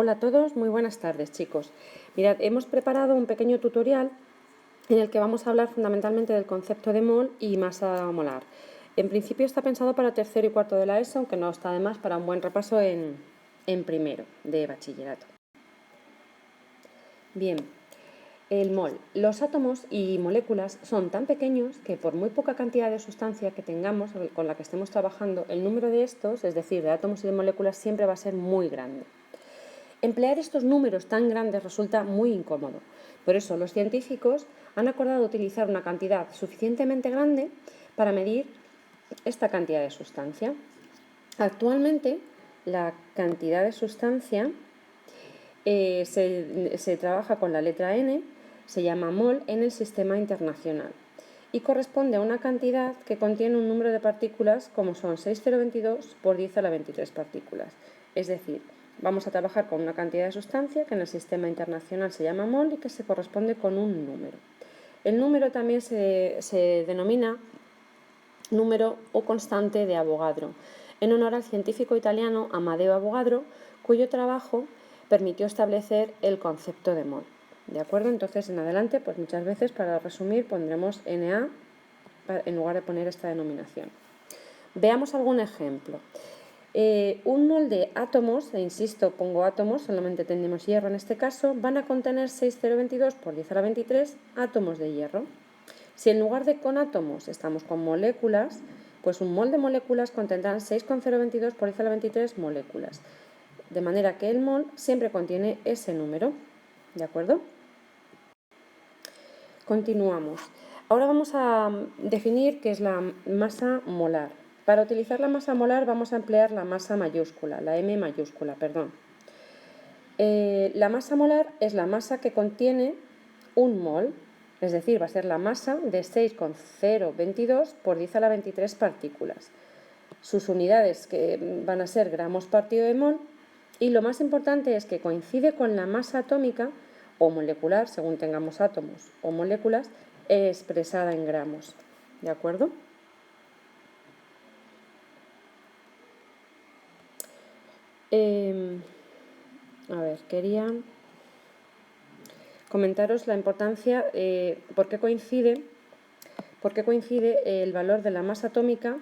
Hola a todos, muy buenas tardes chicos. Mirad, hemos preparado un pequeño tutorial en el que vamos a hablar fundamentalmente del concepto de mol y masa molar. En principio está pensado para tercero y cuarto de la ESO, aunque no está de más para un buen repaso en primero de bachillerato. Bien, el mol. Los átomos y moléculas son tan pequeños que por muy poca cantidad de sustancia que tengamos con la que estemos trabajando, el número de estos, es decir, de átomos y de moléculas, siempre va a ser muy grande. Emplear estos números tan grandes resulta muy incómodo. Por eso los científicos han acordado utilizar una cantidad suficientemente grande para medir esta cantidad de sustancia. Actualmente la cantidad de sustancia se trabaja con la letra N, se llama mol en el sistema internacional y corresponde a una cantidad que contiene un número de partículas como son 6,022 por 10 a la 23 partículas. Es decir, vamos a trabajar con una cantidad de sustancia que en el sistema internacional se llama mol y que se corresponde con un número. El número también se denomina número o constante de Avogadro, en honor al científico italiano Amadeo Avogadro, cuyo trabajo permitió establecer el concepto de mol. ¿De acuerdo? Entonces, en adelante, pues muchas veces, para resumir, pondremos Na en lugar de poner esta denominación. Veamos algún ejemplo. Un mol de átomos, e insisto, pongo átomos, solamente tenemos hierro en este caso, van a contener 6,022 por 10 a la 23 átomos de hierro. Si en lugar de con átomos estamos con moléculas, pues un mol de moléculas contendrán 6,022 por 10 a la 23 moléculas. De manera que el mol siempre contiene ese número. ¿De acuerdo? Continuamos. Ahora vamos a definir qué es la masa molar. Para utilizar la masa molar vamos a emplear la masa mayúscula, la M mayúscula, perdón. La masa molar es la masa que contiene un mol, es decir, va a ser la masa de 6,022 por 10 a la 23 partículas. Sus unidades que van a ser gramos partido de mol, y lo más importante es que coincide con la masa atómica o molecular, según tengamos átomos o moléculas, expresada en gramos. ¿De acuerdo? Quería comentaros la importancia, por qué coincide el valor de la masa atómica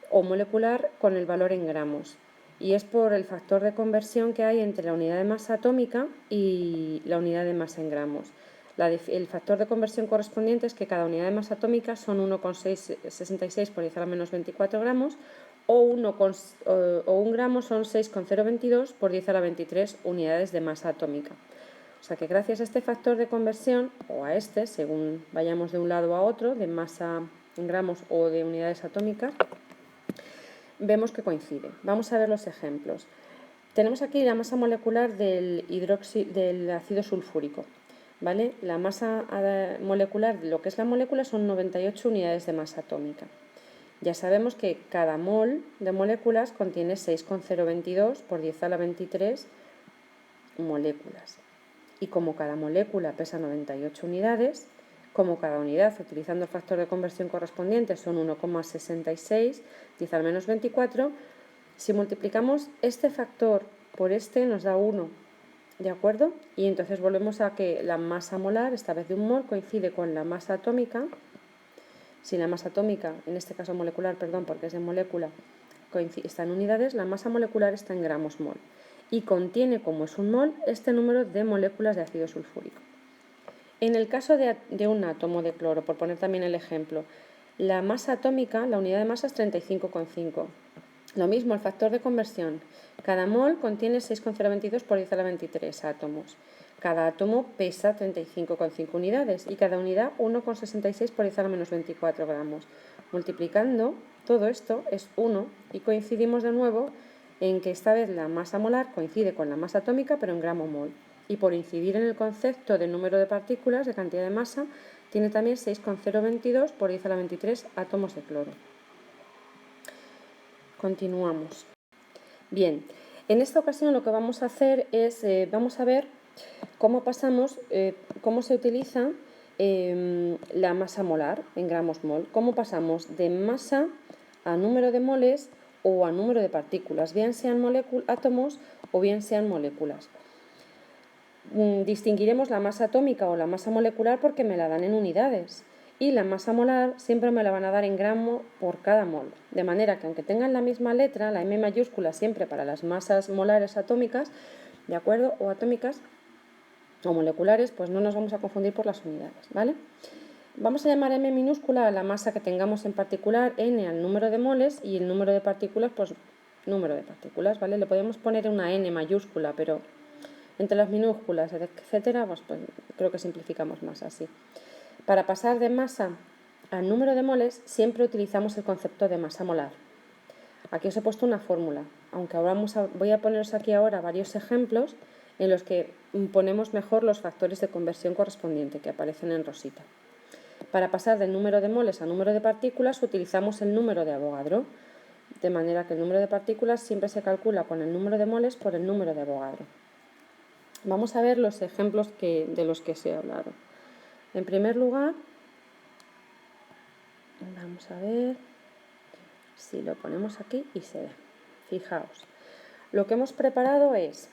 o molecular con el valor en gramos. Y es por el factor de conversión que hay entre la unidad de masa atómica y la unidad de masa en gramos. El factor de conversión correspondiente es que cada unidad de masa atómica son 1,66 por 10 a la menos 24 gramos o un gramo son 6,022 por 10 a la 23 unidades de masa atómica. O sea que gracias a este factor de conversión, o a este, según vayamos de un lado a otro, de masa en gramos o de unidades atómicas, vemos que coincide. Vamos a ver los ejemplos. Tenemos aquí la masa molecular del ácido sulfúrico. ¿Vale? La masa molecular de lo que es la molécula son 98 unidades de masa atómica. Ya sabemos que cada mol de moléculas contiene 6,022 por 10 a la 23 moléculas. Y como cada molécula pesa 98 unidades, como cada unidad, utilizando el factor de conversión correspondiente, son 1,66, 10 al menos 24, si multiplicamos este factor por este nos da 1, ¿de acuerdo? Y entonces volvemos a que la masa molar, esta vez de un mol, coincide con la masa atómica. Si la masa atómica, en este caso molecular, perdón, porque es de molécula, está en unidades, la masa molecular está en gramos mol y contiene, como es un mol, este número de moléculas de ácido sulfúrico. En el caso de un átomo de cloro, por poner también el ejemplo, la masa atómica, la unidad de masa es 35,5. Lo mismo, el factor de conversión. Cada mol contiene 6,022 por 10 a la 23 átomos. Cada átomo pesa 35,5 unidades y cada unidad 1,66 por 10 a la menos 24 gramos. Multiplicando, todo esto es 1 y coincidimos de nuevo en que esta vez la masa molar coincide con la masa atómica pero en gramo mol. Y por incidir en el concepto de número de partículas, de cantidad de masa, tiene también 6,022 por 10 a la 23 átomos de cloro. Continuamos. Bien, en esta ocasión lo que vamos a hacer es, vamos a ver cómo se utiliza la masa molar en gramos mol, cómo pasamos de masa a número de moles o a número de partículas, bien sean átomos o bien sean moléculas. Distinguiremos la masa atómica o la masa molecular porque me la dan en unidades, y la masa molar siempre me la van a dar en gramo por cada mol, de manera que aunque tengan la misma letra, la M mayúscula siempre para las masas molares atómicas, ¿de acuerdo? O atómicas o moleculares, pues no nos vamos a confundir por las unidades, ¿vale? Vamos a llamar M minúscula a la masa que tengamos en particular, N al número de moles, y el número de partículas, pues número de partículas, ¿vale? Le podemos poner una N mayúscula, pero entre las minúsculas, etcétera, pues creo que simplificamos más así. Para pasar de masa al número de moles, siempre utilizamos el concepto de masa molar. Aquí os he puesto una fórmula, aunque ahora voy a poneros aquí ahora varios ejemplos en los que ponemos mejor los factores de conversión correspondientes que aparecen en rosita. Para pasar del número de moles al número de partículas utilizamos el número de Avogadro, de manera que el número de partículas siempre se calcula con el número de moles por el número de Avogadro. Vamos a ver los ejemplos de los que os he hablado. En primer lugar, vamos a ver si lo ponemos aquí y se ve. Fijaos, lo que hemos preparado es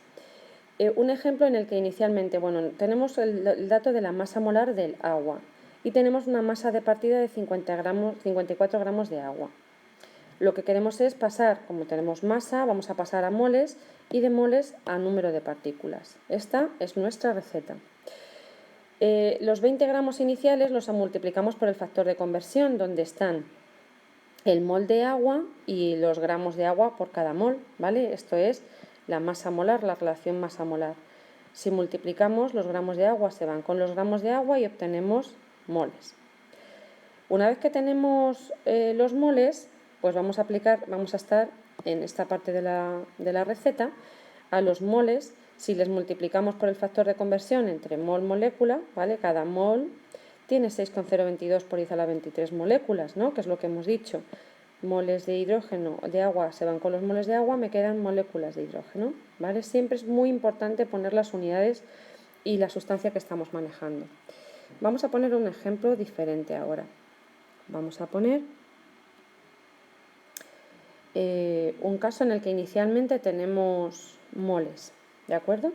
un ejemplo en el que inicialmente, tenemos el dato de la masa molar del agua y tenemos una masa de partida de 54 gramos de agua. Lo que queremos es pasar, como tenemos masa, vamos a pasar a moles y de moles a número de partículas. Esta es nuestra receta. Los 20 gramos iniciales los multiplicamos por el factor de conversión, donde están el mol de agua y los gramos de agua por cada mol, ¿vale? Esto es la masa molar, la relación masa molar. Si multiplicamos, los gramos de agua se van con los gramos de agua y obtenemos moles. Una vez que tenemos los moles, pues vamos a estar en esta parte de la receta, a los moles, si les multiplicamos por el factor de conversión entre mol molécula, ¿vale? Cada mol tiene 6,022 por 10 a la 23 moléculas, ¿no? Que es lo que hemos dicho. Moles de hidrógeno de agua se van con los moles de agua, me quedan moléculas de hidrógeno, ¿vale? Siempre es muy importante poner las unidades y la sustancia que estamos manejando. Vamos a poner un ejemplo diferente ahora. Vamos a poner un caso en el que inicialmente tenemos moles, ¿de acuerdo?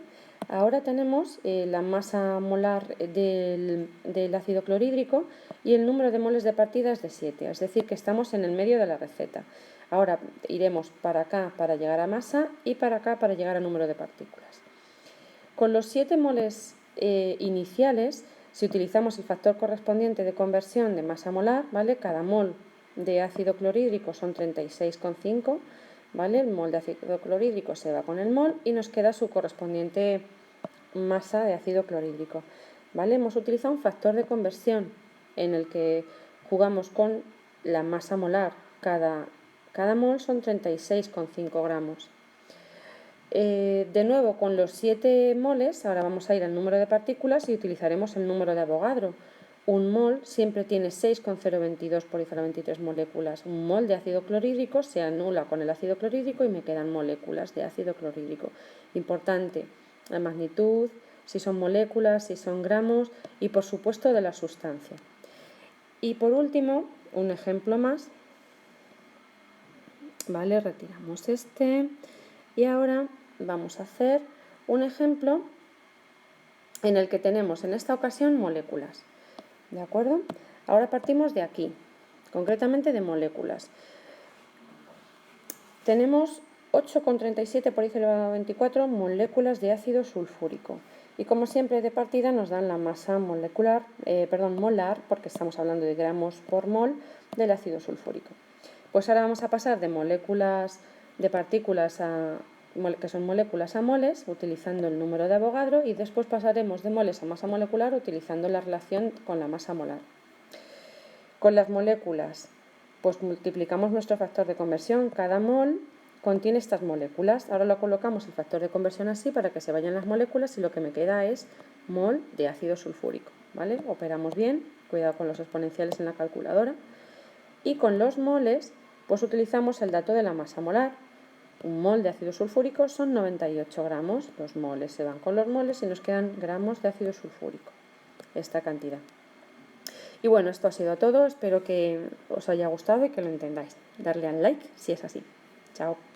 Ahora tenemos la masa molar del ácido clorhídrico y el número de moles de partida es de 7, es decir, que estamos en el medio de la receta. Ahora iremos para acá para llegar a masa y para acá para llegar a número de partículas. Con los 7 moles iniciales, si utilizamos el factor correspondiente de conversión de masa molar, ¿vale? Cada mol de ácido clorhídrico son 36,5, ¿vale? El mol de ácido clorhídrico se va con el mol y nos queda su correspondiente masa de ácido clorhídrico, ¿vale? Hemos utilizado un factor de conversión en el que jugamos con la masa molar. Cada mol son 36,5 gramos. De nuevo, con los 7 moles, ahora vamos a ir al número de partículas y utilizaremos el número de Avogadro. Un mol siempre tiene 6,022 por 10 a la 23 moléculas. Un mol de ácido clorhídrico se anula con el ácido clorhídrico y me quedan moléculas de ácido clorhídrico. Importante, la magnitud, si son moléculas, si son gramos y por supuesto de la sustancia. Y por último, un ejemplo más. Vale, retiramos este y ahora vamos a hacer un ejemplo en el que tenemos en esta ocasión moléculas. ¿De acuerdo? Ahora partimos de aquí, concretamente de moléculas. Tenemos 8,37 por 10 elevado a 24 moléculas de ácido sulfúrico. Y como siempre de partida nos dan la masa molar, porque estamos hablando de gramos por mol del ácido sulfúrico. Pues ahora vamos a pasar de moléculas, de partículas que son moléculas a moles, utilizando el número de Avogadro, y después pasaremos de moles a masa molecular utilizando la relación con la masa molar. Con las moléculas, pues multiplicamos nuestro factor de conversión. Cada mol contiene estas moléculas. Ahora lo colocamos el factor de conversión así para que se vayan las moléculas y lo que me queda es mol de ácido sulfúrico, ¿vale? Operamos bien, cuidado con los exponenciales en la calculadora. Y con los moles, pues utilizamos el dato de la masa molar. Un mol de ácido sulfúrico son 98 gramos. Los moles se van con los moles y nos quedan gramos de ácido sulfúrico. Esta cantidad. Y bueno, esto ha sido todo. Espero que os haya gustado y que lo entendáis. Darle al like si es así. Chao.